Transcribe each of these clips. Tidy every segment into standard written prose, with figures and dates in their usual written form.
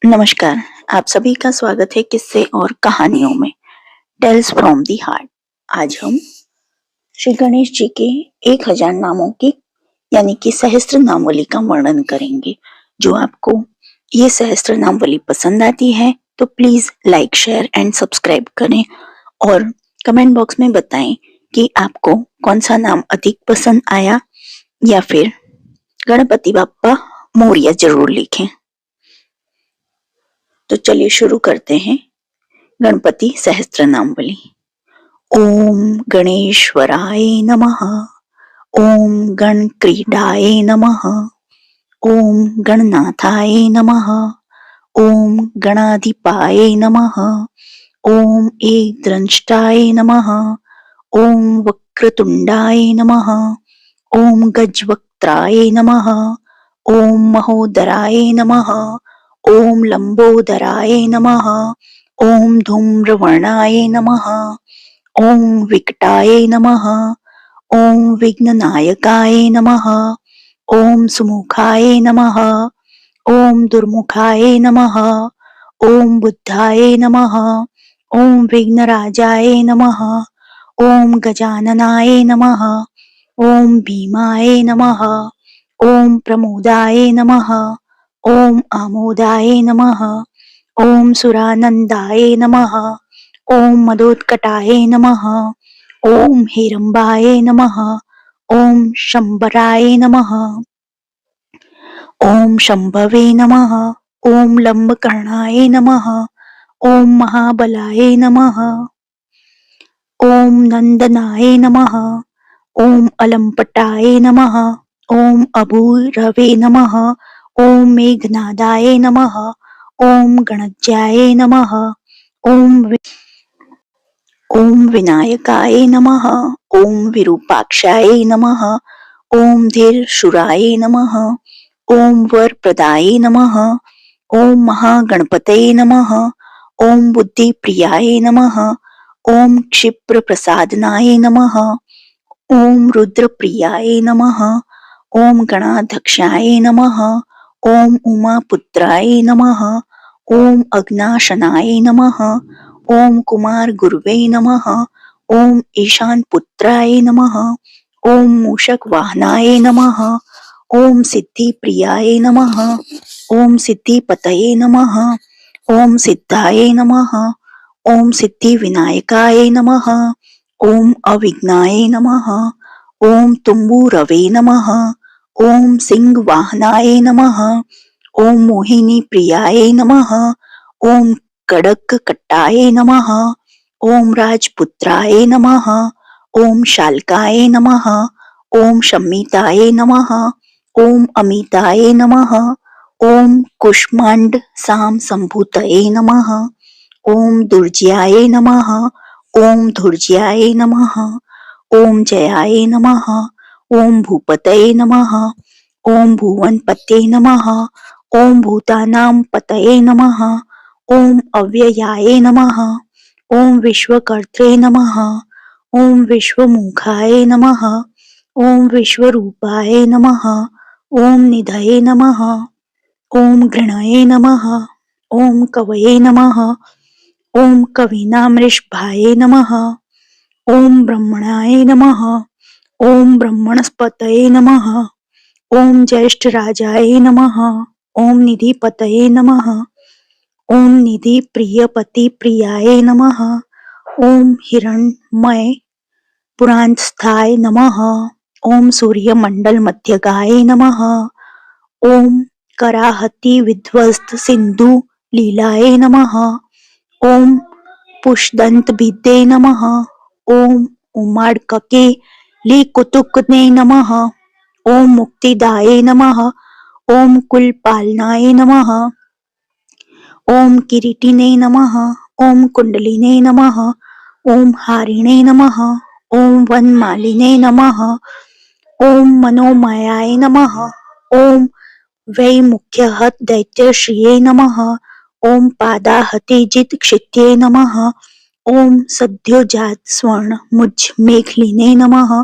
नमस्कार, आप सभी का स्वागत है किस्से और कहानियों में टेल्स फ्रॉम दी हार्ट। आज हम श्री गणेश जी के 1000 नामों की यानी कि सहस्त्र नामवली का वर्णन करेंगे। जो आपको ये सहस्त्र नामवली पसंद आती है तो please like, share and subscribe करें और कमेंट बॉक्स में बताएं कि आपको कौन सा नाम अधिक पसंद आया या फिर गणपति बाप्पा मोरया जरूर लिखें। तो चलिए शुरू करते हैं गणपति सहस्त्र नामवली। ओम गणेश्वराय नमः। ओम गणक्रीडाय नमः। ओम गणनाथाय नमः। ओम गणाधिपाय नमः। ओम एकदंष्टाय नमः। ओम वक्रतुंडाय नमः। ओम गजवक्त्राय नमः। ओम महोदराय नमः। ओम लंबोदराय नमः। ओम धूम्रवर्णाय नमः। ओम विकटाय नमः। ओम विघ्ननायकाय नमः। ओम सुमुखाय नमः। ओम दुर्मुखाय नमः। ओम बुद्धाय नमः। ओम विघ्नराजाय नमः। ओम गजाननाय नमः। ओम भीमाय नमः। ओम प्रमोदाय नमः। ओम आमोदाय नमः। ओम सुरानंदाय नमः। ओम मदोत्कटाय नमः। ओम हिरंबाय नमः। ओम शंबराय नमः। ओम शंभवे नमः। ओम लंबकर्णाय नमः। ओम महाबलाय नमः। ओम नंदनाय नमः। ओम अलंपटाय नमः। ओम अभूरवे नमः। ओम मेघनादाय नमः। ओम गणज्याय नमः। ओम विनायकाय नमः। ओम विरूपाक्षाय नमः। ओम धीरशूराय नमः। ओम वरप्रदाय नमः। ओम महागणपतये नमः। ओम बुद्धिप्रियाय नमः। ओम क्षिप्रप्रसादनाय नमः। ओम रुद्रप्रियाय नमः। ओम गणाध्यक्षाय नमः। ओम उमापुत्राय नमः। ओम अग्नाशनाय नमः। ओम कुमार गुरुवे नमः। ओम ईशान पुत्राय नमः। ओम मूषक वाहनाय नमः। ओम सिद्धि प्रियाय नमः। ओम सिद्धिपतये नमः। ओम सिद्धाय नमः। ओम सिद्धि विनायकाय नमः। ओम अविघ्नाय नमः। ओम तुम्बुरवे नमः। ओम सिंह वाहनाय नमः। ओम मोहिनी प्रियाय नमः। ओम कड़क कट्टाय नमः। ओम राजपुत्राय नमः। ओम शाल्काय नमः। ओम शम्मिताय नमः। ओम अमिताय नमः। ओम कुष्मांड साम संभूतये नमः। ओम दुर्जयाय नमः। ओम धुर्जयाय नमः। ओम जयाय नमः। ओम भूपतये नमः। ओम भुवनपतये नमः। ओम भूतानां पतये नमः। ओम अव्ययाय नमः। ओम विश्वकर्त्रे नमः। ओम विश्वमुखाय नमः। ओम विश्वरूपाय नमः। ओम निधये नमः। ओम गृणये नमः। ओम कवये नमः। ओम कवीनामृषभाय नमः। ओम ब्रह्मणाय नमः। ओम ब्रह्मणस्पतये नमः। ओम ज्येष्ठराजाय नमः। ओम निधिपतये नमः। ओम निधि प्रियपति प्रियाय नमः। ओम हिरण्मय पुरांस्थाय नमः। ओम सूर्यमंडल मध्यगाय नमः। ओम कराहति विध्वस्त सिंधु लीलाय नमः। ओम पुष्दंत भिद्ये नमः। ओम उमाड़कके लिकुतुकने नमः। ओम मुक्तिदाय नमः। ओम कुलपालनाय नमः। ओम किरीटिने नमः। ओम कुंडलिने नमः। ओम हारिणे नमः। ओम वनमालिने नमः। ओम मनोमयाय नमः। ओम वैमुख्यहत दैत्यश्रिये नमः। ओम पादाहतिजित क्षित्ये नमः। ओम सद्योजात स्वर्ण मुझ मेखलिने नमः।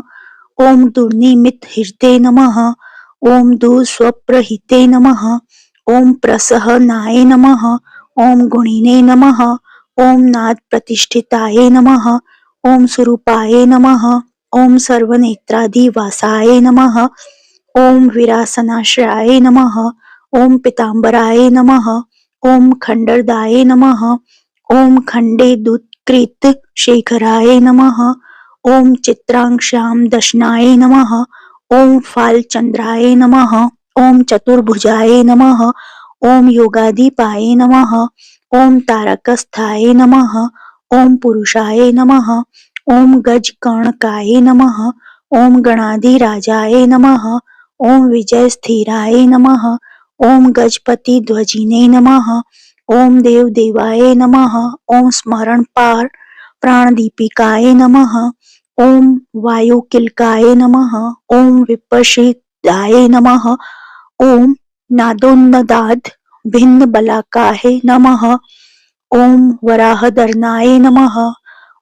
ओम दुर्निमित हृदय नमः। ओम दुस्वप्रहिते नमः। ओम प्रसहनाय नमः, ओम गुणिने नमः, ओम नाद प्रतिष्ठिताय नमः, ओम स्वरूपाय नमः, ओम सर्वनेत्राधिवासाय नमः, ओम विरासनाश्रयाय नमः, ओम पीतांबराय नमः, ओम खंडरदाय नमः, ओम खंडे दुत्कृत शेखराय नमः, ओम चित्रांशाम दशनाय नमः, ओम फालचंद्राय नमः, ओम चतुर्भुजाय नमः, ओम योगाधिपाय नमः, ओम तारकस्थाय नमः, ओम पुरुषाय नमः, ओम गजकर्णकाय नमः, ओम गणाधिराजाय नमः, ओम विजय स्थिराय नमः, ओम गजपति ध्वजिने नमः, ओम देव देवाय नमः, ओम स्मरण पार प्राणदीपिकाय नमः, ओम वायुकिलकाय नमः, ओम विपश्चिदाय नमः, ओम नादोन्नदाद भिन्न बलाकाय नमः, ओम वराहदर्नाय नमः,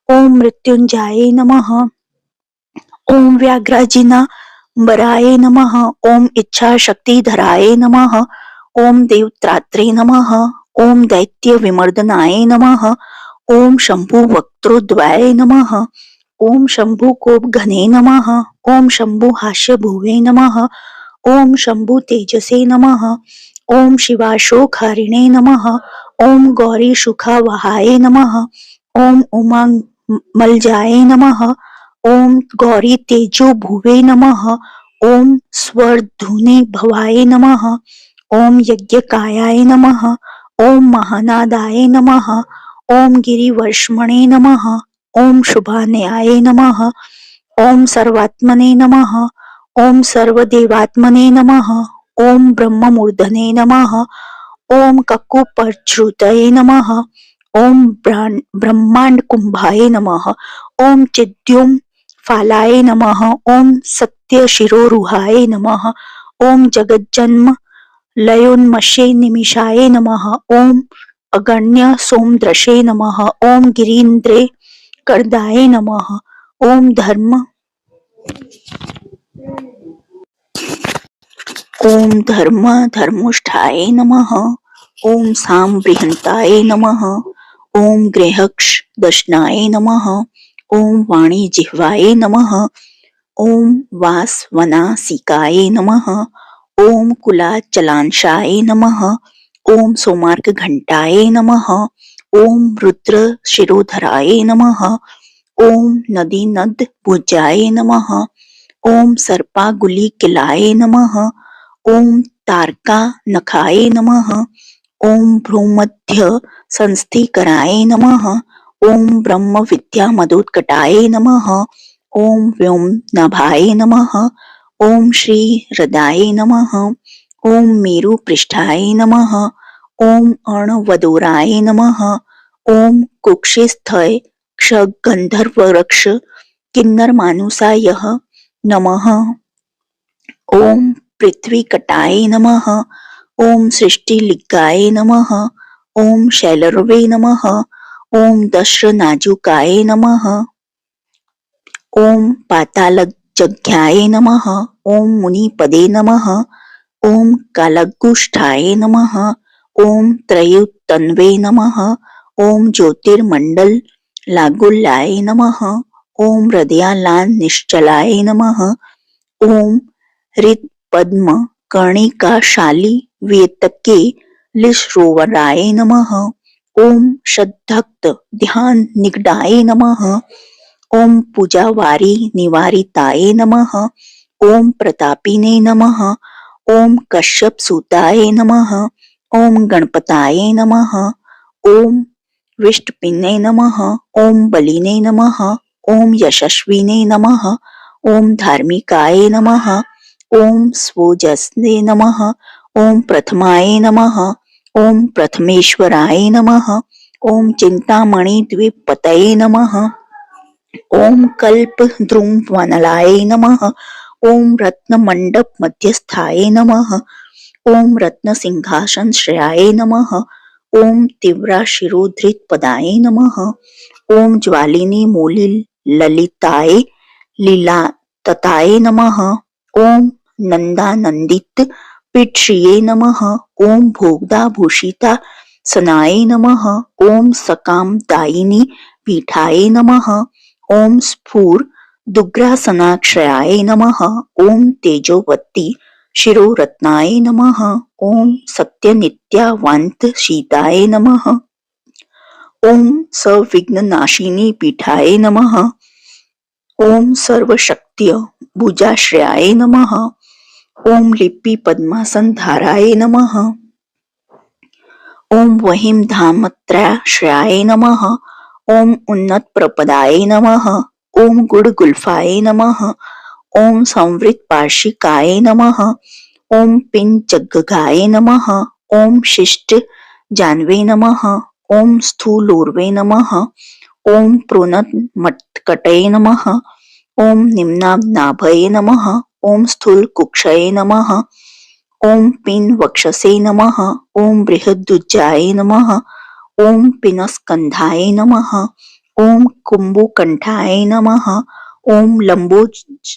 ओम मृत्युंजयाय नमः, ओम व्याघ्राजिना बराय नमः, ओम इच्छा शक्तिधराय नमः, ओम देवत्रात्रे नमः, ओम दैत्य विमर्दनाय नमः, ओम शंभु वक्त्रोद्वय नमः, ओम शंभु कोप घने नमः, ओम शंभु हास्य भुवे नमः, ओम शंभु तेजसे नमः, ओम शिवाशोकहारिणे नमः, ओम गौरी सुखावहाय नमः, ओम उमांग मलजाय नमः, ओम गौरी तेजो भुवे नमः, ओम स्वर्धुने भवाय नमः, ओम यज्ञकायाय नमः, ओम महानादाय नमः, ओम गिरिवर्ष्मणे नमः, ओम शुभान्याय नमः, ओम सर्वात्मने नमः, ओम सर्वदेवात्मने नमः, ओम ब्रह्ममूर्धने नमः, ओम ककुपश्रुतये नमः, ओम ब्रह्मांड कुंभाय नमः, ओम चिद्युम फालाय नमः, ओम सत्य शिरोरुहाय नमः, ओम जगज्जन्म लयोन्मषे निमिषाय नमः, ओम अगण्य सोमदृशे नमः, ओम गिरीन्द्रे करदाय नमः, ओम धर्म धर्मुष्ठाय नमः, ओम साम बृहंताय नमः, ओम गृहक्ष दशनाय नमः, ओम वाणी जिह्वाय नमः, ओम वासवनासिकाय नमः, ओम कुलाचलांशाय नमः, ओम सोमार्क घंटाय नमः, ओम रुद्र शिरोधराय नमः, ओम नदी नद भुजाय नमः, ओम सर्पागुली किलाय नमः, ओम तारका नखाय नमः, ओम भ्रूमध्य संस्थिकराय नमः, ओम ब्रह्म विद्या मदोत्कटाय नमः, ओम व्योम नभाय नमः, ओम श्री हृदय नमः, ओम मेरु पृष्ठाय नमः, ओम अर्णवदोराय नमः, ओम कुक्षिस्थय क्षगंधर्व वृक्ष किन्नर मानुषाय नमः, ओम पृथ्वी कटाय नमः, ओम सृष्टिलिंगाय नमः, ओम शैलर्वे नमः, ओम दश्रनाजुकाय नमः, ओम पातालजज्ञाय नमः, ओम मुनिपदे नमः, ओम कालगुष्ठाय नमः, ओम त्रयोतन्वे नमः, ओम ज्योतिर्मंडल लागुल्याय नमः, ओम हृदयालान निश्चलाय नमः, ओम हृद पद्म कर्णिकाशाली वेतके लिश्रोवराय नमः, ओम श्रद्धक्त ध्यान निगडाय नमः, ओम पूजावारी निवारिताय नमः, ओम प्रतापिने नमः, ओम कश्यप सूताय नमः, ओम गणपताय नमः, ओम विष्टपिने नमः, ओम बलिने नमः, ओम यशस्विने नमः, ओम धार्मिकाय नमः, ओम स्वोजस्ने नमः, ओम प्रथमाय नमः, ओम प्रथमेश्वराय नमः, ओम चिंतामणि द्विपतये नमः, ओम कल्प द्रुम वनलाय नमः, ओम रत्न मंडप मध्यस्थाय नमः, ओम रत्न सिंहासन श्रेयाय नमः, ओम तीव्रा शिरोधृत पदाय नमः, ओम ज्वालिनी मूली ललिताय लीला तताय नमः, ओम नंदानंदित पितृये नमः। ओम भोगदा भूषिता सनाये नमः। ओम सकाम दायिनी पीठाये नमः। ओम स्फूर दुग्रासनाक्षयाय नमः। ओम तेजोवती शिरोरत्नाय नमः। ओम सत्यनित्यावान्त शीताय नमः। ओम सविघ्ननाशिनी पीठाय नमः। ओम सर्वशक्त्य भुजाश्रयाय नमः। ओम लिपि पद्मासन धाराय नमः। ओम वहीम धामत्राश्रयाय नमः। ओम उन्नत प्रपदाय नमः। ओम गुड़ गुल्फाय नमः। ओम संवृत पार्शिकाय नमः। ओम पिन जग्गगाय नमः। ओम शिष्ट जानवे नमः। ओम स्थूलोर्वे नमः। ओम प्रोन्नत मत्कटये नमः। ओम निम्नाभ्नाभये नमः। ओम स्थूल कुक्षये नमः। ओम पिन वक्षसे नमः। ओम बृहदुज्जाय नमः। ओम पिनस्कंधाय नमः। ओम कुंभुकंठाय नमः। ओम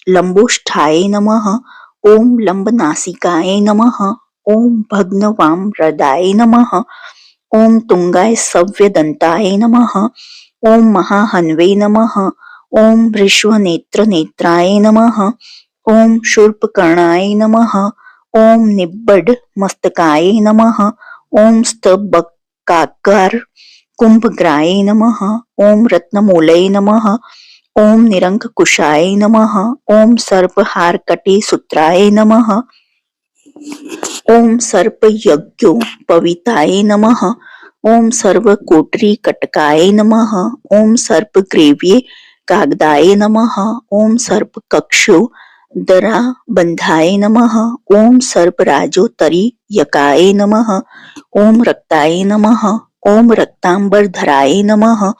लंबोष्ठाय नमः। ओम लंबनासिकाय नमः। ओम भग्नवामहृदाय नमः। ओम तुंगाय सव्यदंताय नमः। ओम महाहन्वे नमः। ओम वृषभनेत्रनेत्राय नमः। ओम शूर्पकर्णाय नमः। ओम निब्बड मस्तकाय नमः। ओम स्तबकाकार कुंभग्राय नमः। ओम रत्नमूलये नमः। ओम निरंकुशाय नमः। ओम सर्पहारकटी सूत्राय नमः। ओम सर्पयज्ञोपवीताय नमः। ओम सर्वकोटरी कटकाय नमः। ओम सर्पग्रीव्ये कागदाय नमः। ओम सर्पकक्षो दरा बंधाय नमः। ओम सर्पराजोत्तरी यकाय नमः। ओम रक्ताय नमः। ओम रक्तांबरधराय नमः।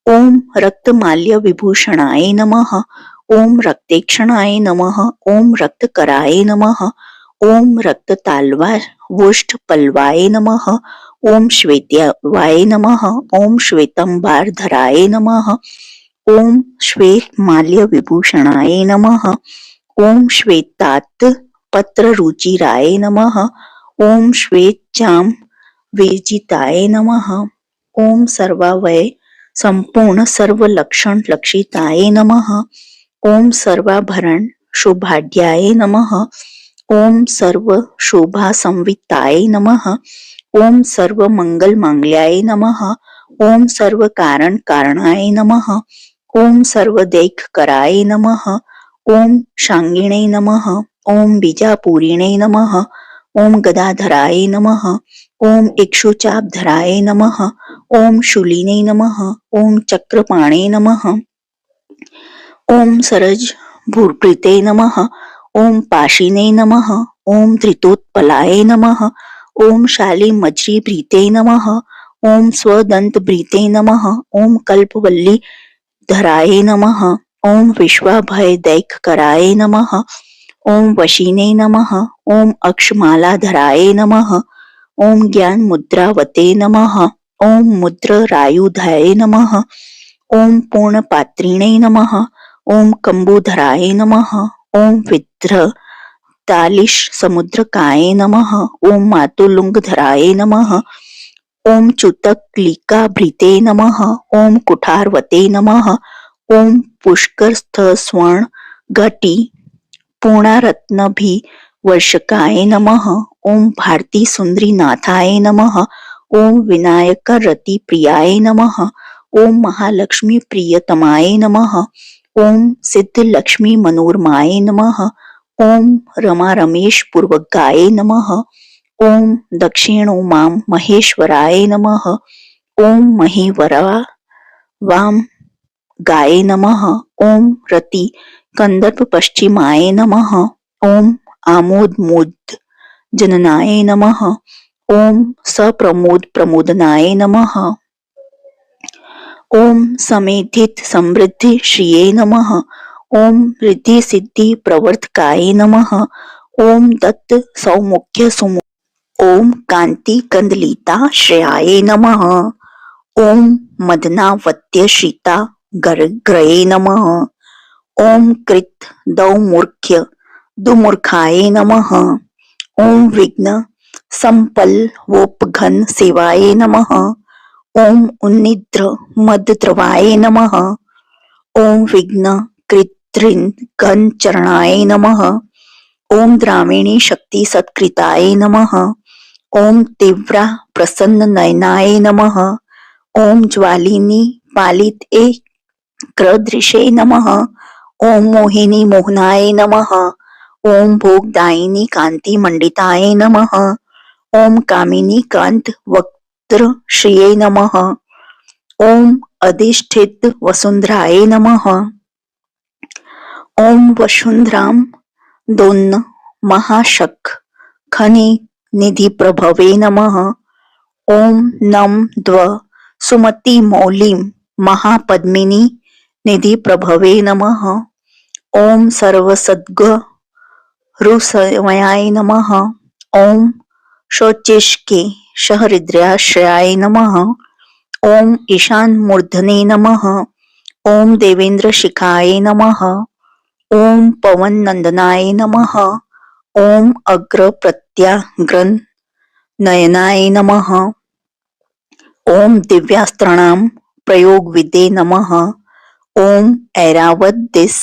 ओम रक्तमाल्य विभूषणाय नमः। ओम रक्तेक्षणाय नमः। ओम रक्तकराय नमः। ओम रक्तताल्वावुष्ठ पल्वाय नमः। ओम श्वेतवाय नमः। ओम श्वेतंबारधराय नमः। ओम श्वेतमाल्य विभूषणाय नमः। ओम श्वेतात पत्ररुचिराय नमः। ओम श्वेतचाम वेजिताय नमः। ओम सर्वावय संपूर्ण सर्वलक्षण लक्षिताय नमः। ओम सर्वाभरण शोभाढ्याय नमः। ओम सर्व शोभा संविताय नमः। ओम सर्व मंगल मांगल्याय नमः। ओम सर्व कारण कारणाय नमः। ओम सर्वदैख कराय नमः। ओम शांगिणे नमः। ओम बीजापूरिणे नमः। ओम गदाधराय नमः। ओम इक्षुचापधराय नमः। ओम शूलिने नमः। ओम चक्रपाणे नमः। ओम सरज भूर्प्रीते नमः। ओम पाशिने नमः। ओम धृतोत्पलाय नमः। ओम शालीमज्री भृते नमः। ओम स्वदंत भृते नमः। ओम कल्पवल्ली धराय नमः। ओम विश्वाभय दैख कराय नमः। ओम वशीने नमः। ओम अक्षमालाधराय नमः। ओम ज्ञान मुद्रावते नमः। ओम मुद्रायुधाय नमः। ओम पूर्णपात्रिणे नमः। ओम कंबुधराय नमः। ओम विद्र तालिश समुद्रकाय नमः। ओम मातुलुंगधराय नमः। ओम चुतकलिका भृते नमः। ओम कुठारवते नमः। ओम पुष्करस्थ स्वर्ण घटी पूर्णारत्नभि वर्षकाय नमः। ओम भारती सुंदरी नाथाय नमः। ओम विनायक रति प्रियाय नमः। ओम महालक्ष्मी प्रियतमाय नमः। ओम सिद्ध लक्ष्मी मनोरमाय नमः। ओम रमा रमेश पूर्वकाय नमः। ओम दक्षिणो माम महेश्वराय नमः। ओम महीवरा वाम गाय नमः। ओम रति कंदर्प पश्चिमाय नमः। ओम आमोद मोद जननाय नमः। ओम सप्रमोद प्रमोदनाय नमः। ओम समेधित समृद्धि श्रिये नमः। ओम रिद्धि सिद्धि प्रवर्तकाय नमः। ओम दत्त सौमुख्य सुमु ओम कांति कंदलिता श्रेयाय नमः। ओम मदनावत्य श्रिता ग्रये नमः। ओम कृत दौमूर्ख्य दुमूर्खाय नमः। ओम विघ्न संपल्वोपघन सेवाये नमः। ओम उन्निद्र मदद्रवाये नमः। ओम विघ्न कृत्रिन गण चरणाय नमः। ओम द्राविणी शक्ति सत्कृताय नमः। ओम तीव्रा प्रसन्न नयनाय नमः। ओम ज्वालिनी पालित क्रदृशे नमः। ओम मोहिनी मोहनाय नमः। ओम भोगदायिनी कांति मंडिताय नमः। ओम कामिनी कांत वक्त्र श्रिये नमः। ओम अधिष्ठित वसुंधराय नमः। ओम वसुंधराम दोन्न महाशक खनि निधि प्रभवे नमः। ओम नम द्व सुमति मौलिम महापद्मिनी निधि प्रभवे नमः। ओम सर्वसद्ग रुसमयाय नमः। ओम शोचिष्के सहृदयाश्रयाय नमः। ओम ईशान मूर्धने नमः। ओम देवेंद्र शिखाय नमः। ओम पवन नंदनाय नमः। ओम अग्र प्रत्याग्रन नयनाय नमः। ओम दिव्यास्त्राणाम प्रयोग विदे नमः। ओम ऐरावत दिस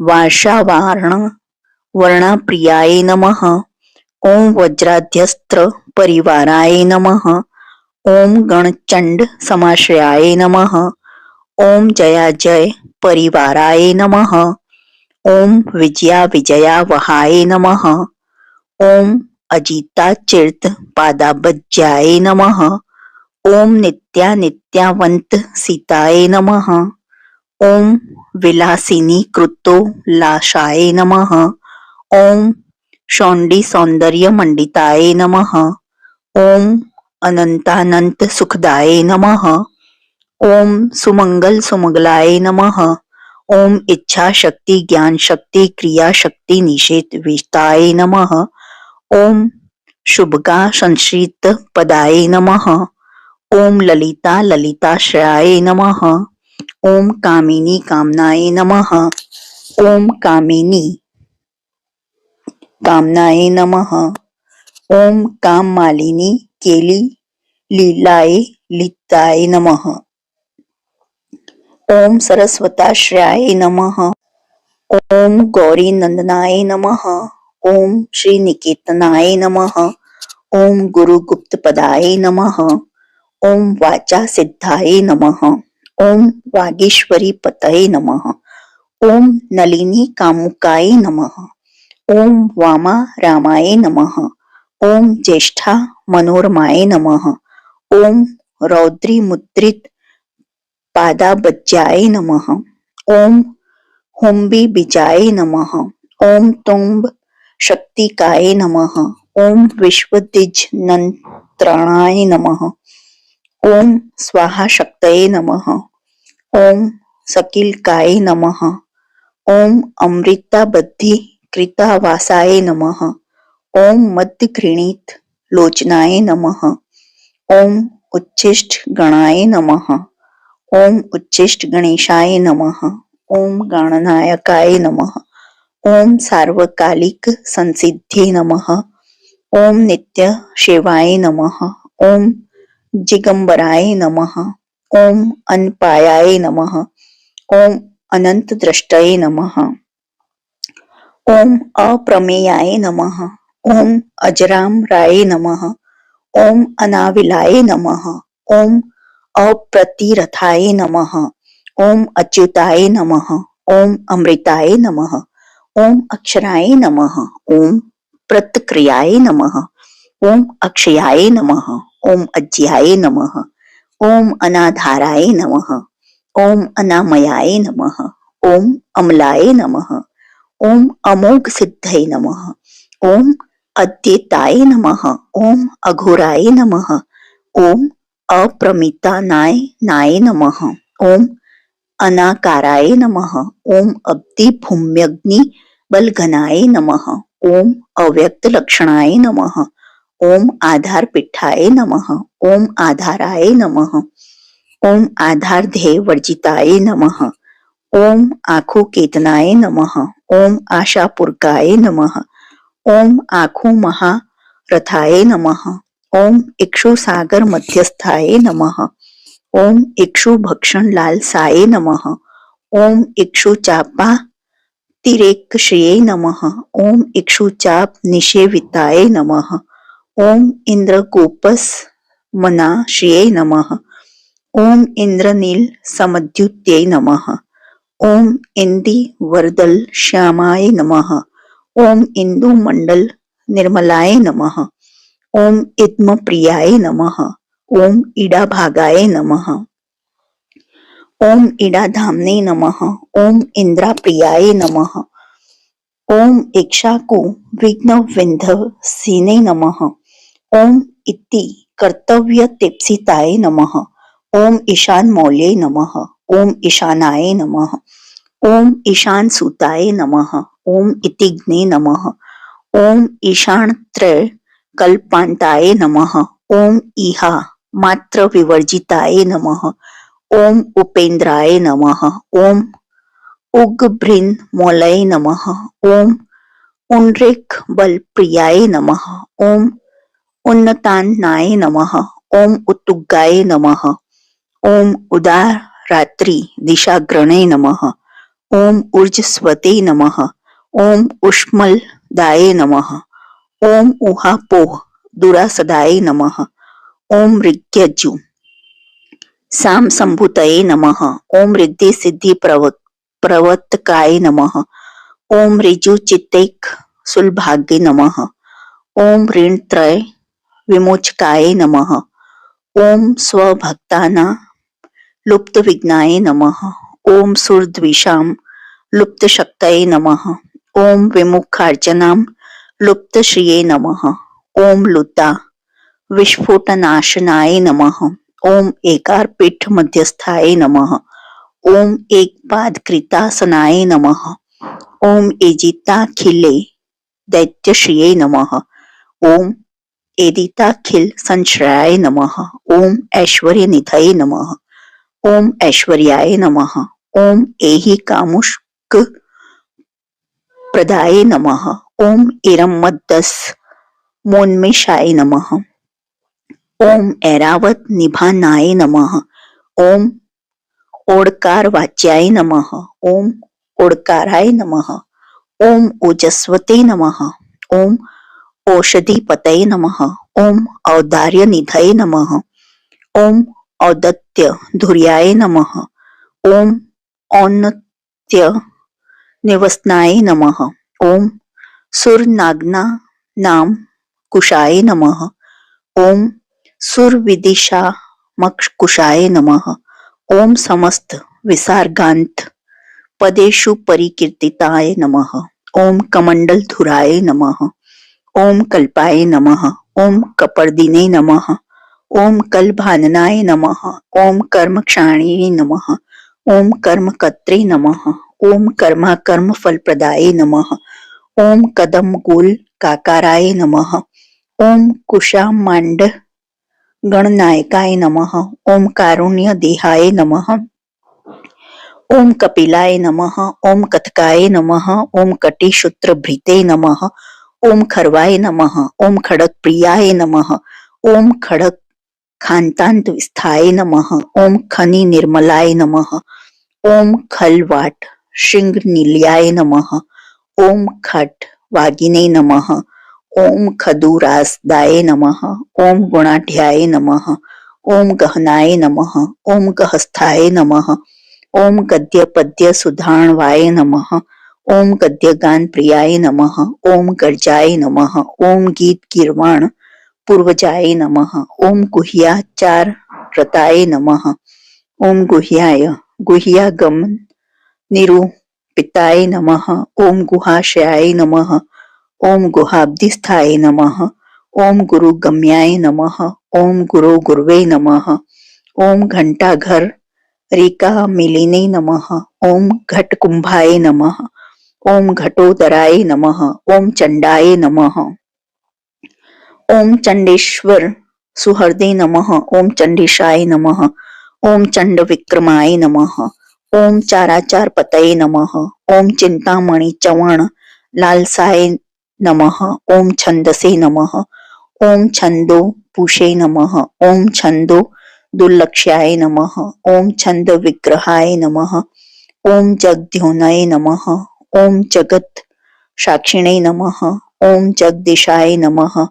वार्षावारण वर्णप्रियाय नमः। ओम वज्राध्यस्त्र परिवाराय नमः। ओम गणचंड समाश्रयाय नमः। ओम जया जय परिवाराय नमः। ओम विजया विजया वहाय नमः। ओम अजिता चिर्त पादाबज्याय नमः। ओम नित्या नित्यावंत सीताय नमः। ओम विलासिनी कृतो लाशाय नमः। ओम शौंडी सौंदर्य मंडिताय नमः। ओम अनंतानंत सुखदाय नमः। ओम सुमंगल सुमंगलाय नमः। ओम इच्छा शक्ति ज्ञान शक्ति क्रिया शक्ति निषेध विष्टाय नमः। ओम शुभगा संश्रित पदाय नमः। ओम ललिता ललिताश्रयाय नमः। ओम कामिनी कामनाय नमः। ओम कामिनी कामनाय नमः। ओम काम मालिनी केली लीलाय लिताय नमः। ओम सरस्वताश्रयाय नमः। ओम गौरी नंदनाय नमः। ओम श्री निकेतनाय नमः। ओम गुरु गुप्त पदाय नमः। ओम वाचा सिद्धाय नमः। ओम वागीश्वरी पतये नमः। ओम नलिनी कामुकाय नमः। ओम वामा रामाय नमः। ओम ज्येष्ठा मनोरमाय नमः। ओम रौद्री मुद्रित पादाबज्याय नमः। ओम हुम्बी बिजाय नमः। ओम तुम्ब शक्तिकाय नमः। ओम विश्वदिज नंत्रणाय नमः। ओम स्वाहा शक्तये नमः। ओम सकिलकाय नमः। ओम अमृता बद्धि कृतावासाय नमः। ओम मध्य घृणित लोचनाय नमः। ओम उच्छिष्ट गणाय नमः। ओम उच्छिष्ट गणेशाय नमः। ओम गणनायकाय नमः। ओम सार्वकालिक संसिद्धे नमः। ओम नित्य शिवाय नमः। ओम जिगंबराय नमः। ओम अनपायाय नमः। ओम अनंत दृष्टये नमः। ओम अप्रमेयाय नमः। ओम अजरामराय नमः। ओम अनाविलाय नमः। ओम अप्रतिरथाय नमः। ओम अच्युताय नमः। ओम अमृताय नमः। ओम अक्षराय नमः। ओम प्रतक्रियाय नमः। ओम अक्षयाय नमः। ओम अज्याय नमः। ओम अनाधाराय नमः। ओम अनामयाय नमः। ओम अमलाय नमः। ओम अमोघ सिद्धये नमः। ओम अद्वैताय नमः। ओम अघोराय नमः। ओम अप्रमितानाय नाय नमः। ओम अनाकाराय नमः। ओम अब्धि भूम्यग्नि बलघनाय नमः। ओम अव्यक्त लक्षणाय नमः। ओम आधार पीठाय नमः। ओम आधाराय नमः। ओम आधार ध्येय वर्जिताय नमः। ओम आखो केतनाय नमः। ओम आशापूर्काय नमः। ओम आखु महारथाय नमः। ओम इक्षु सागर मध्यस्थाय नमः। ओम इक्षु भक्षण लालसाय नमः। ओम इक्षु चापा तिरेकश्रिये नमः। ओम इक्षु चाप निषेविताय नमः। ओम इंद्रकोपस मनाश्रिये नमः। ओम इंद्रनील समद्युत्यै नमः। ओम इंदी वरदल श्यामाय नमः। ओम इंदु मंडल निर्मलाय नमः। ओम इद्म प्रियाय नमः। ओम इडा भागाय नमः। ओम इडा धामने नमः। ओम इंद्रा प्रियाय नमः। ओम इक्षाकु विघ्न विंध्य सीने नमः। ओम इति कर्तव्य तेप्सिताय नमः। ओम ईशान मौल्ये नमः। ओम ईशानाय नमः। ओम ईशान सुताय नमः। ओम इतिग्ने नमः। ओम ईशान त्रय कल्पांताय नमः। ओम इहा मात्र विवर्जिताय नमः। ओम उपेंद्राय नमः। ओम उग्भृन मौलय नमः। ओम उन्रेक बल प्रियाय नमः। ओम उन्नतान्नाय नमः। ओम उत्तुगाय नमः। ओम उदार रात्रि दिशाग्रणे नमः। ओम ऊर्जस्वते नमः। ओम उष्मलदाय नमः। ओम उहापोह दुरासदाय नमः। ओम ऋग्यजु साम संभूतये नमः। ओम रिद्धि सिद्धि प्रवर्तकाय नमः। ओम ऋजु चित्तेक सुलभाग्य नमः। ओम ऋण त्रय विमोचकाय नमः। ओम स्वभक्ताना लुप्त विघ्नाय नमः। ओम सुरद्विषाम लुप्त शक्तये नमः। ओम विमुखार्चनाम लुप्त श्रिये नमः। ओम लुता विस्फोटनाशनाय नमः। ओम एकार पीठ मध्यस्थाय नमः। ओम एक पाद कृतासनाय नमः। ओम एजिता खिले दैत्यश्रिये नमः। ओम एदिताखिल संश्रयाय नमः। ओम ऐश्वर्य निधये नमः। ओम ऐश्वर्याय नमः। ओम एहि कामुष्क प्रदाय नमः। ओम इरमद्दस मोन्मेषाय नमः। ओम ऐरावत निभानाय नमः। ओम ओडकार वाच्याय नमः। ओम ओडकाराय नमः। ओम ओजस्वते नमः। ओम औषधिपतये नमः। ओम औदार्य निधये नमः। ओम औदत्य धुर्याय नमः। ओम औन्नत्य निवसनाय नमः। ओम सुरनागना नाम कुशाय नमः। ओम सुरविदिशा मक्षकुशाय नमः। ओम समस्त विसर्गांत पदेषु परिकीर्तिताय नमः। ओम कमंडल धुराय नमः। ओम कल्पाय नमः। ओम कपर्दिने नमः। ओम कलभाननाय नमः। ओम कर्मक्षाणिने नमः। ओम कर्मकर्त्रे नमः। ओम कर्मा कर्म फलप्रदाय नमः। ओम कदमगुल काकाराय नमः। ओम कुशामांड गणनायकाय नमः। ओम कारुण्य देहाय नमः। ओम कपिलाय नमः। ओम कथकाय नमः। ओम कटिशूत्रभृते नमः। ओम खरवाय नमः। ओम खड़क प्रियाय नमः। ओम खड़क खान्तांत विस्थाय नमः। ओम खनि निर्मलाय नमः। ओम खलवाट श्रृंग नील्याय नमः। ओम खट वागिने नमः। ओम खदुरासदाय नमः। ओम गुणाढ्याय नमः। ओम गहनाय नमः। ओम गहस्थाय नमः। ओम गद्य पद्य सुधाणवाय नमः। ओम गद्यगान प्रियाय नमः। ओम गर्जाय नमः। ओम गीत गिरवाण पूर्वजाय नमः। ओम गुह्याचार रताय नमः। ओम गुह्याय गुह्यागमन निरूपिताय नमः। ओम गुहाशयाय नमः। ओम गुहाब्धिस्थाय नमः। ओम गुरुगम्याय नमः। ओम गुरु गुरुवे नमः। ओम घंटाघर रेका मिलिने नमः। ओम घट कुंभाय नमः। ओम घटोदराय नमः। ओम चंडाय नमः। ओम चंडेश्वर सुहृदे नमः। ओम चंडीशाय नमः। ओम चंड विक्रमाय नमः। ओम चाराचार पतये नमः। ओम चिंतामणि चवण लालसाय नमः। ओम छंदसे नमः। ओम छंदो पूषे नमः। ओम छंदो दुर्लक्ष्याय नमः। ओम छंद विग्रहाय नमः। ओम जगद्योनये नमः। ओम जगत साक्षिणे नमः। ओम जगदीशाय नमः।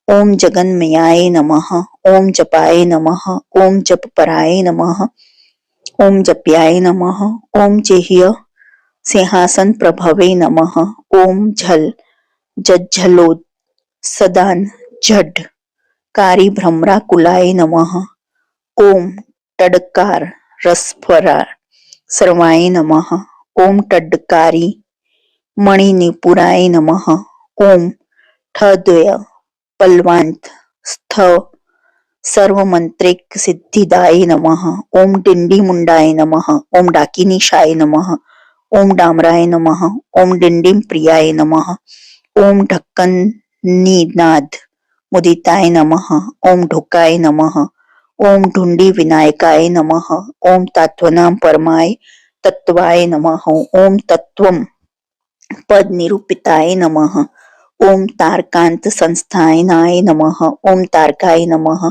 ओम जगन्मयाय नमः। ओम जपाय नमः। ओम जपपराय नमः। ओम जप्याय नमः। ओम जेह्य सिंहासन प्रभवे नमः। ओम झल जज्झलोद सदान झड कारी भ्रमराकुलाय नमः। ओम टडकार रसफरा सर्वाय नमः। ओम टड्डकारी मणिनिपुराय नमः। ओम ठद्वय पल्वांत स्थ सर्वमंत्रिक सिद्धिदाय नमः। ओम डिंडी मुंडाय नमः। ओम डाकिनीशाय नमः। ओम डामराय नमः। ओम डिंडिम प्रियाय नमः। ओम ढक्कन निनाद मुदिताय नमः। ओम ढुकाय नमः। ओम ढुंडी विनायकाय नमः। ओम तात्वनाम परमाय तत्वाय नमः। ओम तत्वम पद निरूपिताय नमः। ओम तारकांत संस्थानाय नमः। ओम तारकाय नमः।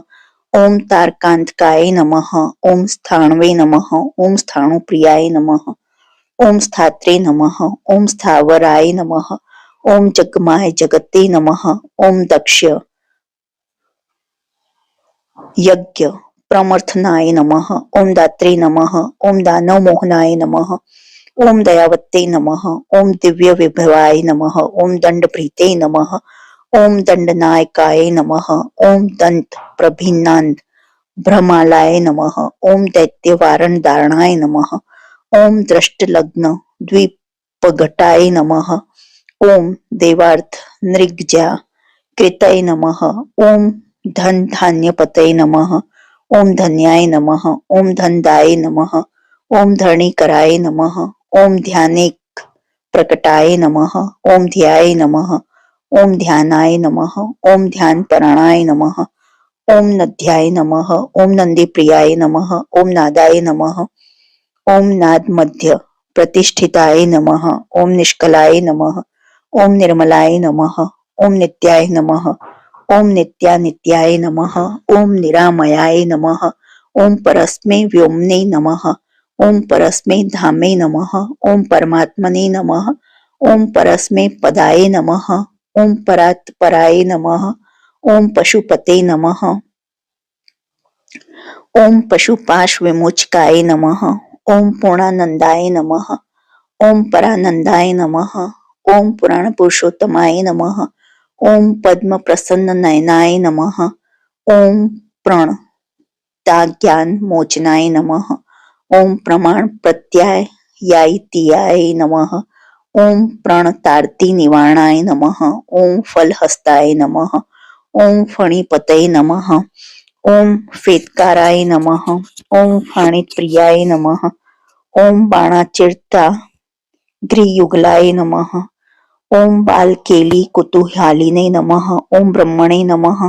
ओम तारकांतकाय नमः। ओम स्थाणवे नमः। ओम स्थाणुप्रियाय नमः। ओम स्थात्रे नमः। ओम स्थावराय नमः। ओम जगमाय जगते नमः। ओम दक्ष यज्ञ प्रमर्थनाय नमः। ओम दात्रे नमः। ओम दानव मोहनाय नमः। ओम दयावत्ते नमः। ओम दिव्य विभवाय नमः। ओम दंडप्रीते नमः। ओम दंडनायकाय नमः। ओम दंत प्रभिन्नांद भ्रमालाय नमः। ओम दैत्य वारण दारणाय नमः। ओम दृष्टलग्न द्वीपघटाय नमः। ओम देवार्थ नृग्जा कृतय नमः। ओम धन धान्यपतये नमः। ओम धन्याय नमः। ओम धनदाय नमः। ओम धरणीकराय नमः। ओम ध्यानेक प्रकटाय नमः। ओम ध्याय नमः। ओम ध्यानाय नमः। ओम ध्यानपराणाय नमः। ओम नध्याय नमः। ओम नंदीप्रियाय नमः। ओम नादाय नमः। ओम नाद मध्य प्रतिष्ठिताय नमः। ओम निष्कलाय नमः। ओम निर्मलाय नमः। ओम नित्याय नमः। ओम नित्यानित्याय नमः। ओम निरामयाय नमः। ओम परस्मै व्योमने नमः। ओम परस्मै धामे नमः। ओम परमात्मने नमः। ओम परस्मै पदाय नमः। ओम परात्पराय नमः। ओम पशुपते नमः। ओम पशुपाश विमोचकाय नमः। ओम पूर्णानंदाय नमः। ओम परानंदाय नमः। ओम पुराण पुरुषोत्तमाय नमः। ओम पद्म प्रसन्न नयनाय नमः। ओम प्रण ज्ञान मोचनाय नमः। ओम प्रमाण प्रत्यायाय नमः। ओम प्रणतार्ति निवारणाय नमः। ओम फलहस्ताय नमः। ओम फणिपतये नमः। ओम फेत्काराय नमः। ओम फाणिप्रियाय नमः। ओम बाणाचिरता गृहयुगलाय नमः। ओम बालकेली कुतूहलिने नमः। ओम ब्रह्मणे नमः।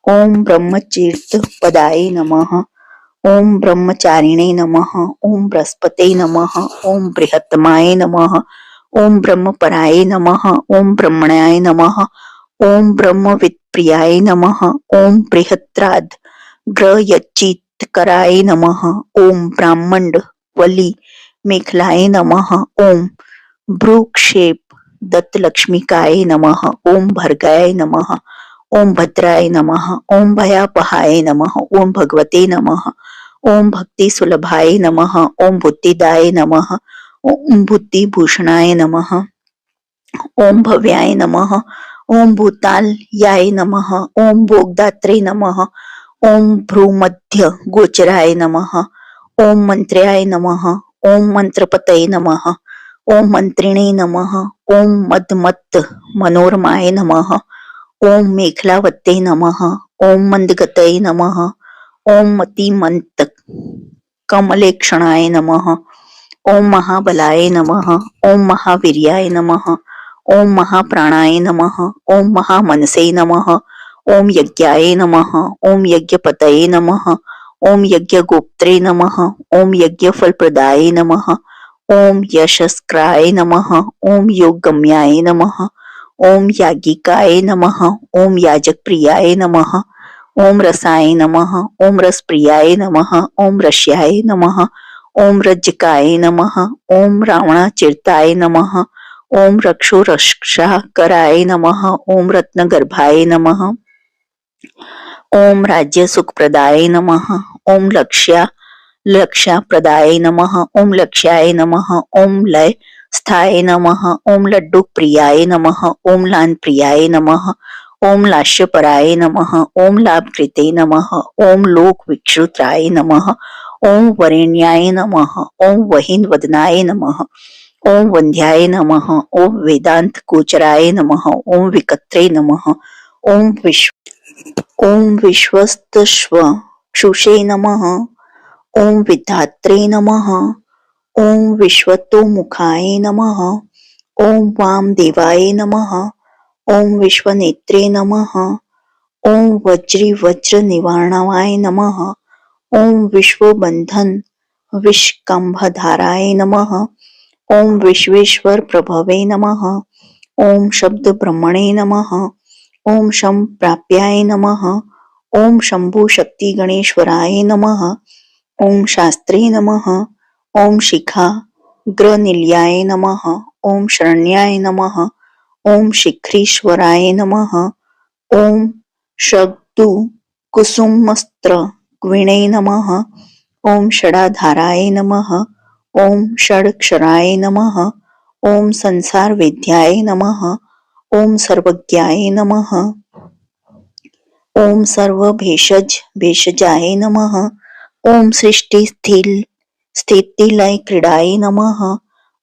ओम ब्रह्मचीर्त पदाय नमः। ओम ब्रह्मचारिणे नमः। ओम बृहस्पते नमः। ओम बृहत्तमाय नमः। ओम ब्रह्मपराय नमः। ओम ब्रह्मण्याय नमः। ओम ब्रह्मवित्प्रियाय नमः। ओम बृहत्राद ग्रहयच्चित्कराय नमः। ओम ब्राह्मण वली मेखलाय नमः। ओम भ्रूक्षेप दत्तलक्ष्मिकाय नमः। ओम भर्गाय नमः। ओम भद्राय नमः। ओम भयापहाय नमः। ओम भगवते नमः। ओम भक्ति सुलभाय नमः। ओम बुद्धिदाय नमः। ओम बुद्धिभूषणाय नमः। ओम भव्याय नमः। ओम भूतालयाय नमः। ओम भोगदात्रे नमः। ओम भ्रूमध्य गोचराय नमः। ओम मंत्र्याय नमः। ओम मंत्रपतये नमः। ओम मंत्रिणे नमः। ओम मदमत्त मनोरमाय नमः। ओम मेखलावत्ते नमः। ओम मंदगतये नमः। ओम मतिमंत कमलेक्षणाय नमः। ओम महाबलाय नमः। ओम महावीर्याय नमः। ओम महाप्राणाय नमः। ओम महामनसे नमः। ओम यज्ञाय नमः। ओम यज्ञपतये नमः। ओम यज्ञगोप्त्रे नमः। ओम यज्ञफलप्रदाय नमः। ओम यशस्क्राय नमः। ओम योगगम्याय नमः। ओम याज्ञिकाय नमः, ओम याजक प्रियाय नमः, ओम रसाय नमः, ओम रस प्रियाय नमः, ओम रश्याय नमः, ओम रज्जकाय नमः, ओम रावणाचिरताय नमः, ओम रक्षो रक्षाकराय नमः, ओम रत्नगर्भाय नमः, ओम राज्य सुखप्रदाय नमः, ओम लक्ष्याप्रदाय नमः, ओम लक्ष्याय नमः, ओम लय स्थाय नमः, ओम लड्डू प्रियाय नमः, ओम लान प्रियाय नमः, ओम लास्यपराय नमः, ओम लाभकृते नमः, ओम लोक विक्षुत्राय नमः, ओम वरेण्याय नमः, ओम वहीन वदनाय नमः, ओम वंध्याय नमः, ओम वेदांत गोचराय नमः, ओम विकत्रे नमः, ओम विश्वस्तश्वक्षुषे नमः, ओम विधात्रे नमः, ओम विश्वतोमुखाय नमः, ओम वामदेवाय नमः, ओम विश्वनेत्रे नमः, ओम वज्र निवारणाय नमः, ओम विश्वबंधन विष्कंभधाराय नमः, ओम विश्वेश्वर प्रभवे नमः, ओम शब्द ब्रह्मणे नमः, ओम शम प्राप्याय नमः, ओम शंभु शक्ति गणेश्वराय नमः, ओम शास्त्रे नमः, ओम शिखा ग्रनिलयाय नमः, ओम शरण्याय नमः, ओम शिखरीश्वराय नमः, ओम शब्दु कुसुमस्त्र ग्विणे नमः, ओम षडाधाराय नमः, ओम षडक्षराय नमः, ओम संसार वेद्याय नमः, ओम सर्वज्ञाय नमः, ओम सर्व भेषजाय नमः, ओम सृष्टि स्थिति लय क्रीडाय नमः,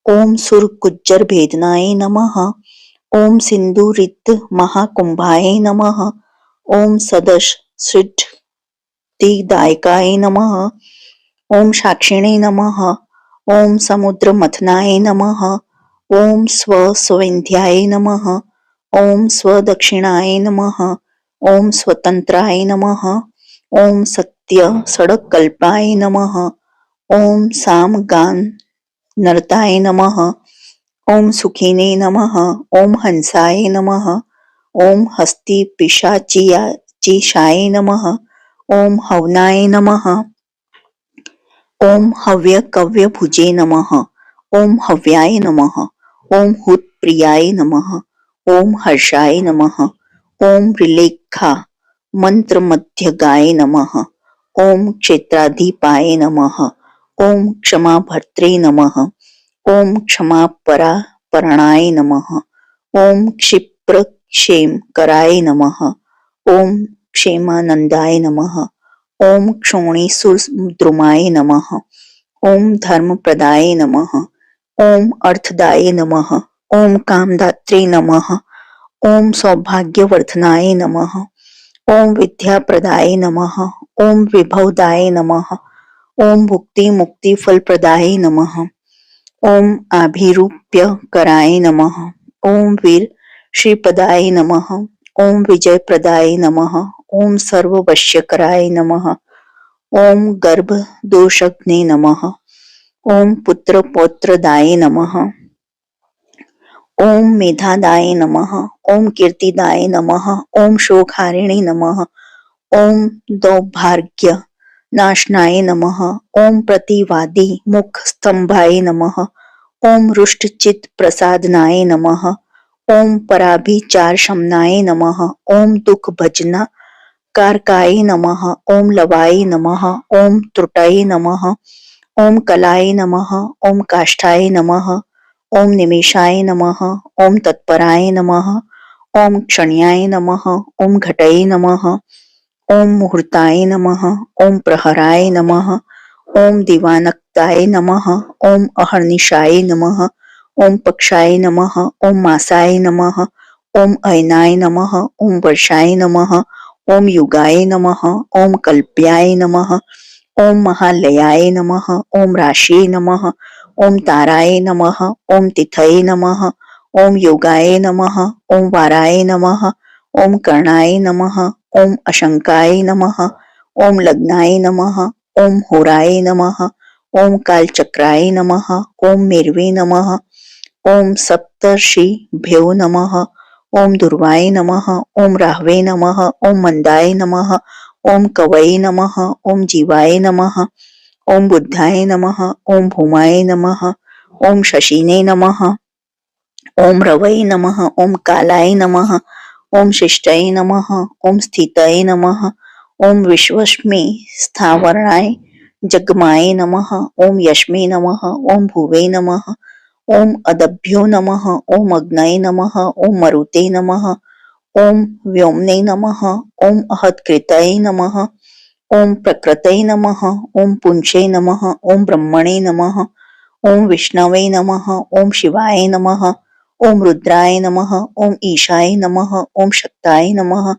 ओम सुर गुज्जर भेदनाय नमः, ओम सिंधु रित महाकुंभाय नमः, ओम सदश सिद्धिदायकाय नमः, ओम साक्षिणे नमः, ओम समुद्र मथनाय नमः, ओम स्वविंध्याय नमः, ओम स्वदक्षिणाय नमः, ओम स्वतंत्राय नमः, ओम सत्य सड़क कल्पाय नमः, ओम साम गान नरताय नमः, ओम सुखिने नमः, ओम हंसाय नमः, ओम हस्ति पिशाचिशाय नमः, ओम हवनाय नमः, ओम हव्य कव्य भुजे नमः, ओम हव्याय नमः, ओम हुत प्रियाय नमः, ओम हर्षाय नमः, ओम रिलेखा मंत्र मध्य गाय नमः, ओम क्षेत्राधिपाय नमः, ओम क्षमा भर्त्रे नमः, ओम क्षमा परणाय नमः, ओम क्षिप्र क्षेम कराय नमः, ओम क्षेमानंदाय नमः, ओम क्षोणीसुद्रुमाय नमः, ओम धर्मप्रदाय नमः, ओम अर्थदाय नमः, ओम कामदात्रे नमः, ओम सौभाग्यवर्धनाय नमः, ओम विद्याप्रदाय नमः, ओम विभवदाय नमः, ओम भुक्ति मुक्ति फलप्रदाय नमः, ओम आभिरूप्य कराय नमः, ओम वीर श्रीपदाय नमः, ओम विजयप्रदाय नमः, ओम सर्ववश्यकराय नमः, ओम गर्भ दोषग्ने नमः, ओम पुत्र पौत्रदाय नमः, ओम मेधादाय नमः, ओम कीर्तिदाय नमः, ओम शोकहारिणे नमः, ओम दौर्भाग्य नाशनाय नमः, ओम प्रतिवादी मुख स्तंभाय नमः, ओम रुष्टचित प्रसादनाय नमः, ओम पराभिचार शमनाय नमः, ओम दुख भजना कारकाय नमः, ओम लवाय नमः, ओम त्रुटाय नमः, ओम कलाय नमः, ओम काष्ठाय नमः, ओम निमेषाय नमः, ओम तत्पराय नमः, ओम क्षण्याय नमः, ओम घटये नमः, ओम मुहूर्ताय नमः, ओम प्रहराय नमः, ओम दिवानक्ताय नमः, ओम अहर्निशाय नमः, ओम पक्षाय नमः, ओम मासाय नमः, ओम अयनाय नमः, ओम वर्षाय नमः, ओम युगाय नमः, ओम कल्प्याय नमः, ओम महालयाय नमः, ओम राशिये नमः, ओम ताराय नमः, ओम तिथये नमः, ओम योगाय नमः, ओम वाराय नमः, ओम कर्णाय नमः, ओम अशंकाय नमः, ओम लग्नाय नमः, ओम होराय नमः, ओम कालचक्राय नमः, ओम मेरवे नमः, ओम सप्तर्षिभ्यो नमः, ओम दुर्वाय नमः, ओम राहवे नमः, ओम मंदाय नमः, ओम कवये नमः, ओम जीवाय नमः, ओम बुद्धाय नमः, ओम भूमाय नमः, ओम शशिने नमः, ओम रवये नमः, ओम कालाय नमः, ओम शिष्टये नमः, ओम स्थितये नमः, ओम विश्वस्मि स्थावराय जगमाय नमः, ओम यश्मे नमः, ओम भुवे नमः, ओम अदभ्यो नमः, ओम अग्नये नमः, ओम मरुते नमः, ओम व्योम्ने नमः, ओम अहत्कृतये नमः, ओम प्रकृतये नमः, ओम पुंसे नमः, ओम ब्रह्मणे नमः, ओम विष्णवे नमः, ओम शिवाय नमः, ओम रुद्राय नमः, ओम ईशाय नमः, ओम शक्ताय नमः,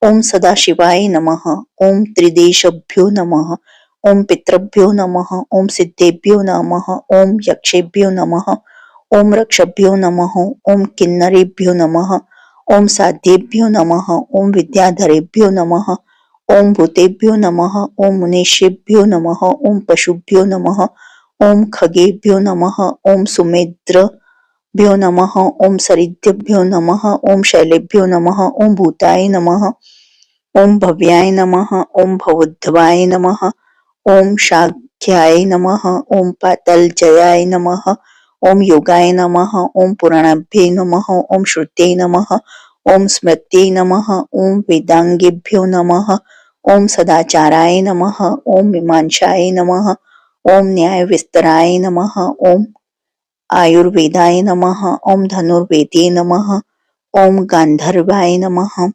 ओम सदाशिवाय नमः, ओम त्रिदेशभ्यो नमः, ओम पितृभ्यो नमः, ओम सिद्धेभ्यो नमः, ओम यक्षेभ्यो नमः, ओम रक्षभ्यो नमः, ओम किन्नरेभ्यो नमः, ओम साध्येभ्यो नमः, ओम विद्याधरेभ्यो नमः, ओम भूतेभ्यो नमः, ओम मुनीषेभ्यो नमः, ओम पशुभ्यो नमः, ओम खगेभ्यो नमः, ओम सुमेध्रभ्यो नमः, ओम सरिद्भ्यो नमः, ओम शैलेभ्यो नमः, ओम भूताय नमः, ओम भव्याय नमः, ओम भवोद्धवाय नमः, ओम शाक्याय नमः, ओम पातलजयाय नमः, ओम योगाय नमः, ओम पुराणाभ्ये नमः, ओम श्रुत्यै नमः, ओम स्मृत्यै नमः, ओम वेदांगेभ्यो नमः, ओम सदाचाराय नमः, ओम मीमांसाय नमः, ओम न्याय विस्तराय नमः, ओम आयुर्वेदाय नमः, ओम धनुर्वेदे नमः, ओम गांधर्वाय नमः,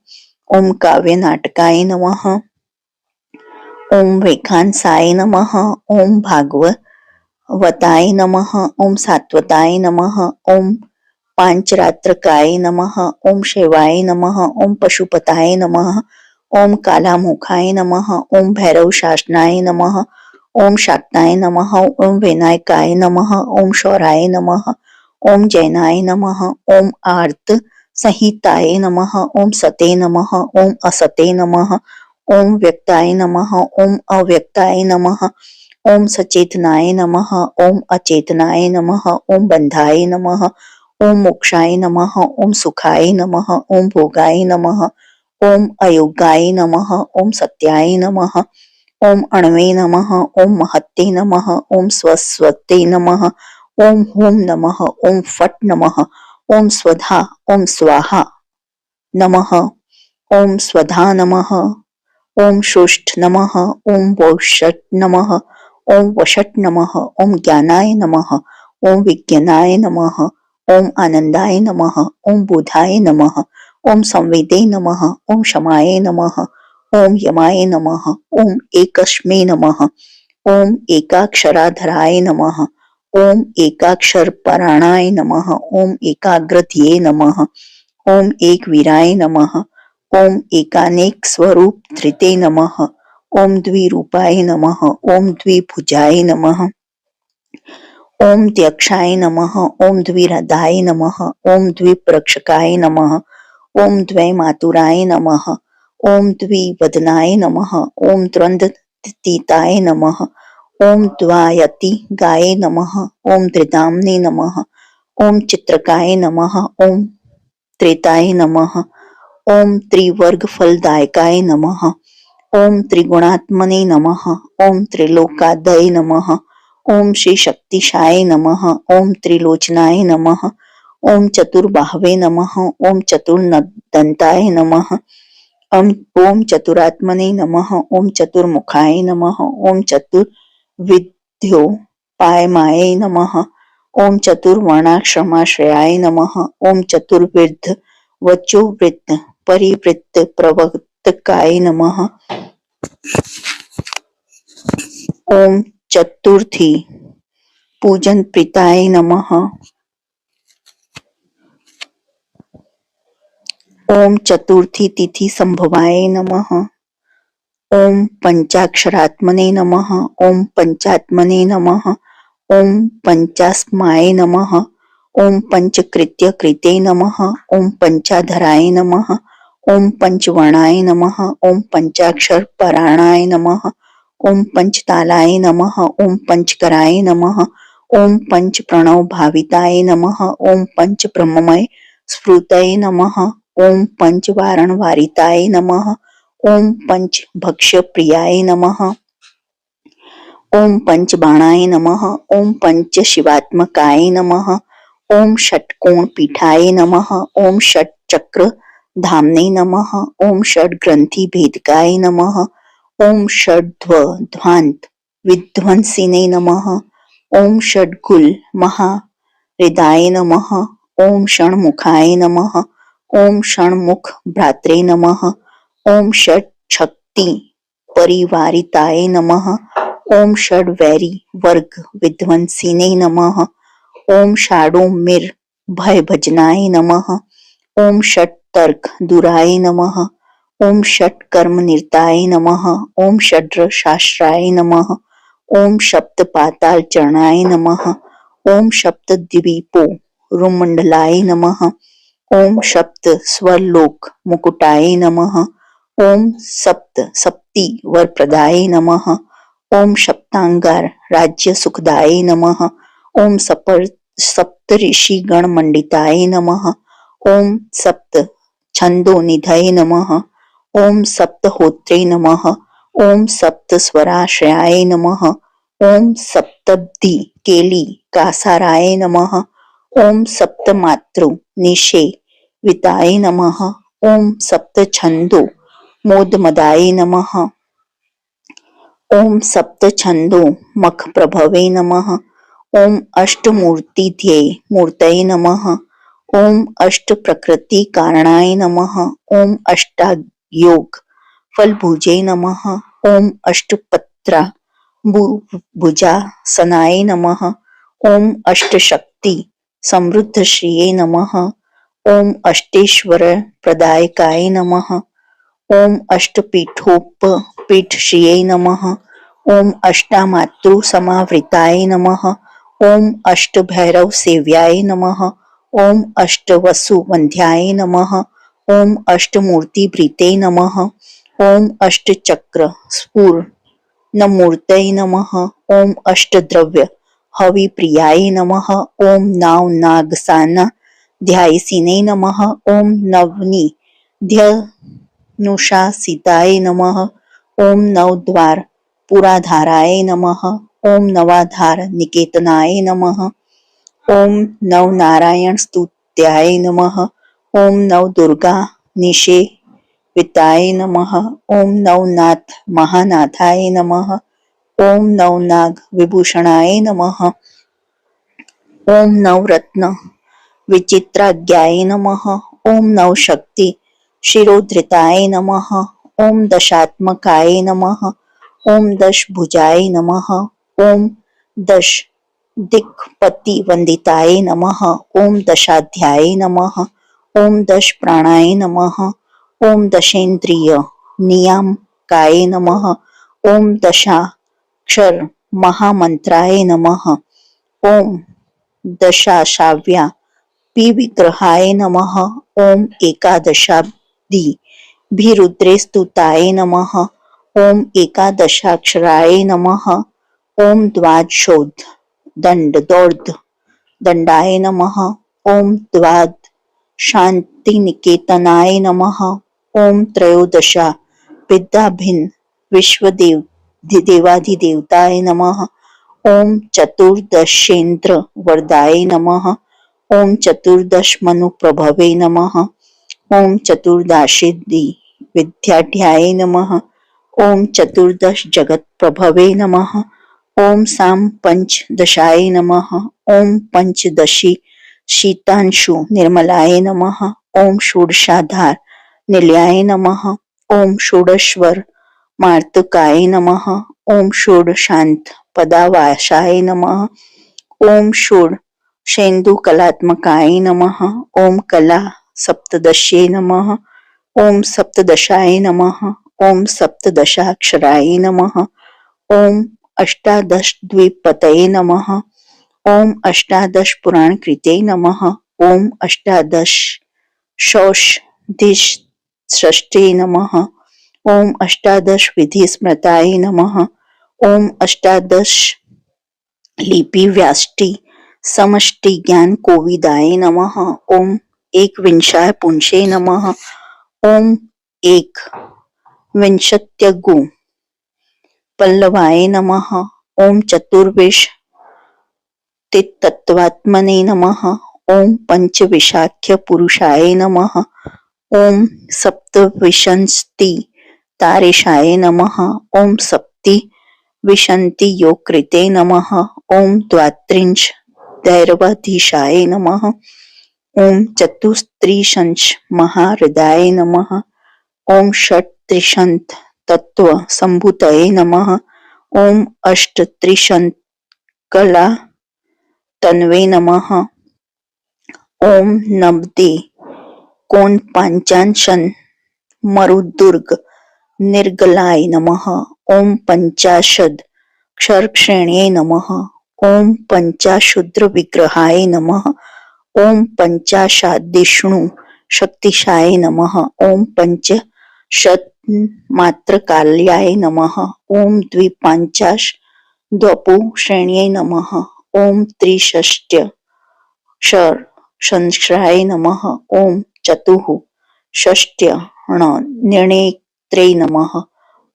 ओम काव्य नाटकाय नमः, ओम वैखानसाय नमः, ओम भागवताय नमः, ओम सात्वताय नमः, ओम पांचरात्रकाय नमः, ओम शिवाय नमः, ओम पशुपताय नमः, ओम कालामुखाय नमः, ओम भैरव शासनाय नमः, ओम शाक्ताय नमः, ओम विनायकाय नमः, ओम शौराय नमः, ओम जैनाय नमः, ओम आर्त संहिताय नमः, ओम सते नमः, ओम असते नमः, ओम व्यक्ताय नमः, ओम अव्यक्ताय नमः, ओम सचेतनाय नमः, ओम अचेतनाय नमः, ओम बंधाय नमः, ओम मोक्षाय नमः, ओम सुखाय नमः, ओम भोगाय नमः, ओम अयोगाय नमः, ओम सत्याय नमः, ओम अणवे नमः, ओम महत्ते नमः, ओम स्वस्वते नमः, ओम हुम नमः, ओम फट नमः, ओम स्वधा, ओम स्वाहा नमः, ओम स्वधा नमः, ओम शोष्ठ नमः, ओम वोषट नमः, ओम वषट नमः, ओम ज्ञानाय नमः, ओम विज्ञानाय नमः, ओम आनंदाय नमः, ओम बुधाय नमः, ओम संवेदे नमः, ओम क्षमाय नमः, ओम यमाय नमः, ओम एकस्मै नमः, ओम एकाक्षराधराय नमः, ओम एकाक्षर पराणाय नमः, ओम एकाग्रधिये नमः, ओम एक वीराय नमः, ओम एकानेक स्वरूप धृते नमः, ओम द्विरूपाय नमः, ओम द्विभुजाय नमः, ओम द्यक्षाय नमः, ओम द्विहृदाय नमः, ओम द्विप्रक्षकाय नमः, ओम द्वैमातुराय नमः, ओम द्विवदनाय नमः, ओम द्वन्द्वतीताय नमः, ओम द्वायति गाय नमः, ओम त्रिदाम्ने नमः, ओम चित्रकाय नमः, ओम त्रेताय नमः, ओम त्रिवर्ग फलदायकाय नमः, ओम त्रिगुणात्मने नमः, ओम त्रिलोकादय नमः, ओम श्री शक्तिशाय नमः, ओम त्रिलोचनाय नमः, ओम चतुर्बाहवे नमः, ओम चतुर्दंताय नमः, ओम चतुरात्मने नमः, ओम चतुर्मुखाय नमः, ओम चतुर्विद्योपायमाय नमः, ओम चतुर्वर्णाश्रमाश्रयाय नमः, ओम चतुर्विध वचोवृत्त परिवृत्त प्रवर्तकाय नमः, ओम चतुर्थी पूजन प्रीताय नमः, ओम चतुर्थी तिथि संभवाय नमः, ओम पंचाक्षरात्मने नमः, ओम पंचात्मने नमः, ओम पंचास्माय नमः, ओम पंचकृत्य कृते नमः, ओम पंचाधराय नमः, ओम पंचवर्णाय नमः, ओम पंचाक्षर पराणाय नमः, ओम पंचतालाय नमः, ओम पंचकराय नमः, ओम पंच प्रणव भाविताय नमः, ओम पंच ब्रह्ममय स्फुरतये नमः, ओम पंच वारण वारिताय नमः। ओम पंच भक्ष्य प्रियाय नमः। ओम पंच बाणाय नमः। ओम पंच शिवात्मकाय नमः। ओम षटकोण पीठाय नमः। ओम षट चक्र धामने नमः। ओम षट ग्रंथि भेदकाय नमः। ओम षड्ध्वंत विध्वंसिने नमः। ओम षड्गुल महाहृदाय नमः। ओम षण्मुखाय नमः। ओम षण्मुख भ्रात्रे नमः। ओम षट शक्ति परिवारिताय नमः। ओम षड्वैरी वर्ग विध्वंसिने नमः। ओम षाडोमिर भय भजनाय नमः। ओम षट तर्क दुराय नमः। ओम षट कर्म निरताय नमः। ओम षड्र शास्त्राय नमः। ओम सप्त पाताल चरणाय नमः। ओम सप्त द्वीपो रुमंडलाय नमः। ओम सप्त स्वरलोक मुकुटाय नमः। ओम सप्त सप्ति वरप्रदाय नमः। ओम सप्तांगार राज्य सुखदाय नमः। ओम सप्त ऋषि गण मंडिताय नमः। ओम सप्त छंदो निधये नमः। ओम सप्त होत्रे नमः। ओम सप्त स्वराश्रयाय नमः। ओम सप्तब्धि केली कासाराय नमः। ओम सप्त मातृ निषेविताय नमः। ओम सप्त छंदो मोदमदाय नमः। ओम सप्त छंदो मख प्रभवे नमः। ओम अष्टमूर्ति ध्येय मूर्तये नमः। ओम अष्ट प्रकृति कारणाय नमः। ओम अष्टायोग फलभुजे नमः। ओम अष्टपत्रा भुजासनाय नमः। ओम अष्टशक्ति समृद्ध श्रिये नमः। ओम अष्टेश्वर प्रदायकाय नमः। ओम अष्टपीठोपपीठ श्रिये नमः। ओम अष्टामातृ समावृताय नमः। ओम अष्टभैरव सेव्याय नमः। ओम अष्टवसु वंध्याय नमः। ओम अष्टमूर्ति भृते नमः। ओम अष्टचक्र स्फूर्णमूर्तये नमः। ओम अष्टद्रव्य हविप्रियाय नमः। ओम नाव नागसाना ध्यायसिने नमः। ओम नवनिध्यनुशासिताय नमः। ओम नवद्वार पुराधाराय नमः। ओम नवाधार निकेतनाय नमः। ओम नवनारायण स्तुत्याय नमः। ओम नवदुर्गा निषेविताय नमः। ओम नवनाथ महानाथाय नमः। ओम नवनाग विभूषणाय नमः। ओम नवरत्न विचित्राज्ञाय नमः। ओम नवशक्ति शिरोधृताय नमः। ओम दशात्मकाय नमः। ओम दशभुजाय नमः। ओम दश दिक्पति वंदिताय नमः। ओम दशाध्याय नमः। ओम दश प्राणाय नमः। ओम दशेन्द्रिय नियामकाय नमः। ओम दशाक्षर महामंत्राय नमः। ओम दशाशाव्या विग्रहाय नमः। ओम एकादशाब्दि भीरुद्रे स्तुताय नमः। ओम एकादशाक्षराय नमः। ओम द्वादशोध दंडाय नमः। ओम द्वाद शांति निकेतनाय नमः। ओम त्रयोदशा विद्याभिन्न विश्वदेव देवाधिदेवताय नमः। ओम चतुर्दशेन्द्र वरदाय नमः। ओम चतुर्दश मनु प्रभवे नमः। ओम चतुर्दशिद्धि विद्याढ्याय नमः। ओम चतुर्दश जगत प्रभवे नमः। ओम साम पंचदशाय नमः। ओम पंचदशी शीतांशु निर्मलाय नमः। ओम षोडशाधार निलयाय नमः। ओम षोडश्वर मार्तकाय नमः। ओम षोडशांत पदावासाय नमः। ओम षोडशेन्दु कलात्मकाय नमः। ओम कला सप्तदश्ये नमः। ओम सप्तदशाय नमः। ओम सप्तदशाक्षराय नमः। ओम अष्टादश द्विपतये नमः। ओम अष्टादश पुराण कृते नमः। ओम अष्टादश षष्ठे नमः। ओम अष्टादश विधि स्मृताय नमः। ओम अष्टादश लिपि व्याष्टि समष्टि ज्ञान कोविदाय नमः। ओम एकविंशाय पुंसे नमः। ओम एकविंशत्यगु पल्लवाय नमः। ओम चतुर्विंशतितत्त्वात्मने नमः। ओम पंचविंशाख्य पुरुषाय नमः। ओम सप्तविंशति तारेशाय नमः। ओम सप्तविंशति योगकृते नमः। ओम द्वात्रिंश दैरवाधीशाय नमः। ओम चतुस्त्रिशंच महाहृदयाय नमः। ओम षट्त्रिशंत तत्व संभूतये नमः। ओम अष्टत्रिशंत कला तन्वे नमः। ओम नवदे कोण पांचांशन मरुदुर्ग निर्गलाय नमः। ओम पंचाशद क्षरक्षेण्ये नमः। ओम पंचाशुद्र विग्रहाय नमः। ओम पंचाशादिष्णु शक्तिशाय नमः। ओम पंचशत मात्रकाल्याय नमः। ओम द्विपंचाशद्वपु श्रेण्ये नमः। ओम त्रिषष्ट्य संश्राय नमः। ओम चतुःषष्ट्य निर्णेत्रे नमः।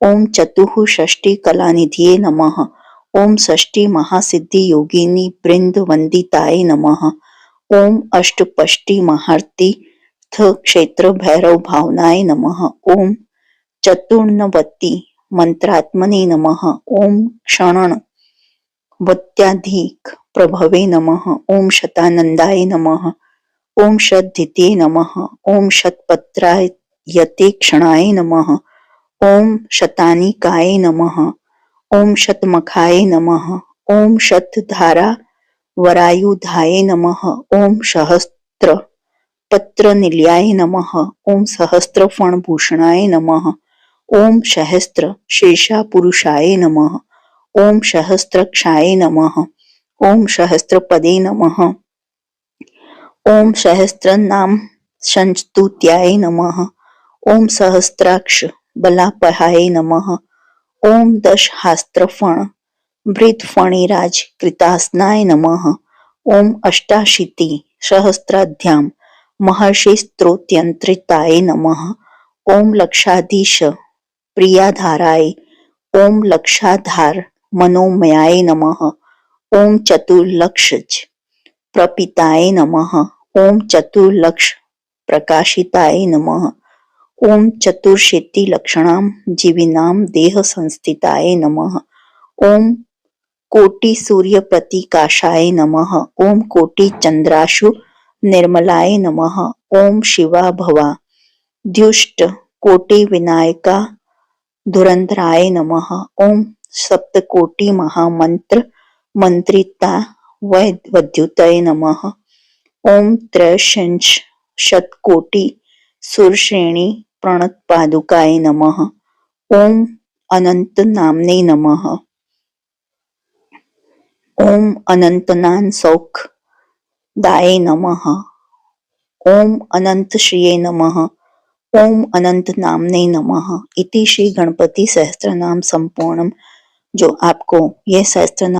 ओम चतुःषष्टि कलानिधये नमः। ओम षष्टि महासिद्धि योगिनी वृंद वंदिताय नमः। ओम अष्टपष्टि महातीर्थ क्षेत्र भैरव भावनाय नमः। ओम चतुर्नवति मंत्रात्मने नमः। ओम क्षणवत्याधिक प्रभवे नमः। ओम शतानंदाय नमः। ओम शतद्वितीये नमः। ओम शतपत्रायते क्षणाय नमः। ओम शतानिकाय नमः। ओम शतमखाय नमः। ओम शतधारा वरायुधाय नमः। ओम सहस्त्र पत्र निलयाय नमः। ओम सहस्त्र फणभूषणाय नमः। ओम सहस्त्र शेषा पुरुषाय नमः। ओम सहस्त्रक्षाय नमः। ओम सहस्त्रपदे नमः। ओम सहस्त्र नाम संस्तुत्याय नमः। ओम सहस्त्राक्ष बलापहाय नमः। ओम दशहास्त्रफण वृद्धफणिराज कृतासनाय नमः। ओम अष्टाशीति सहस्राध्याम महर्षि स्तोत्रयंत्रिताय नमः। ओम लक्षाधीश प्रियाधाराय ओम लक्षाधार मनोमयाय नमः। ओम चतुर्लक्षज प्रपिताय नमः। ओम चतुर्लक्ष प्रकाशिताय नमः। ओम चतुर्शीति लक्षणाम जीविनाम देह संस्थिताय नमः। ओम कोटि सूर्य प्रतीकाशाय नमः। ओम कोटि चंद्राशु निर्मलाय नमः। ओम शिवा भवा द्युष्ट कोटि विनायका धुरंधराय नमः। ओम सप्तकोटि महामंत्र मंत्रिता वैद्युतये नमः। ओम त्रयशंश शतकोटि सुरश्रेणी प्रणतपादुकाय नमः। ओम अनंत नामने नमः। ओम अनंतनान सौखदाय नमः। ओम अनंत श्रिये नमः। ओम अनंत नामने नमः। इति श्री गणपति सहस्त्रनाम संपूर्णम। जो आपको यह सहस्त्रनाम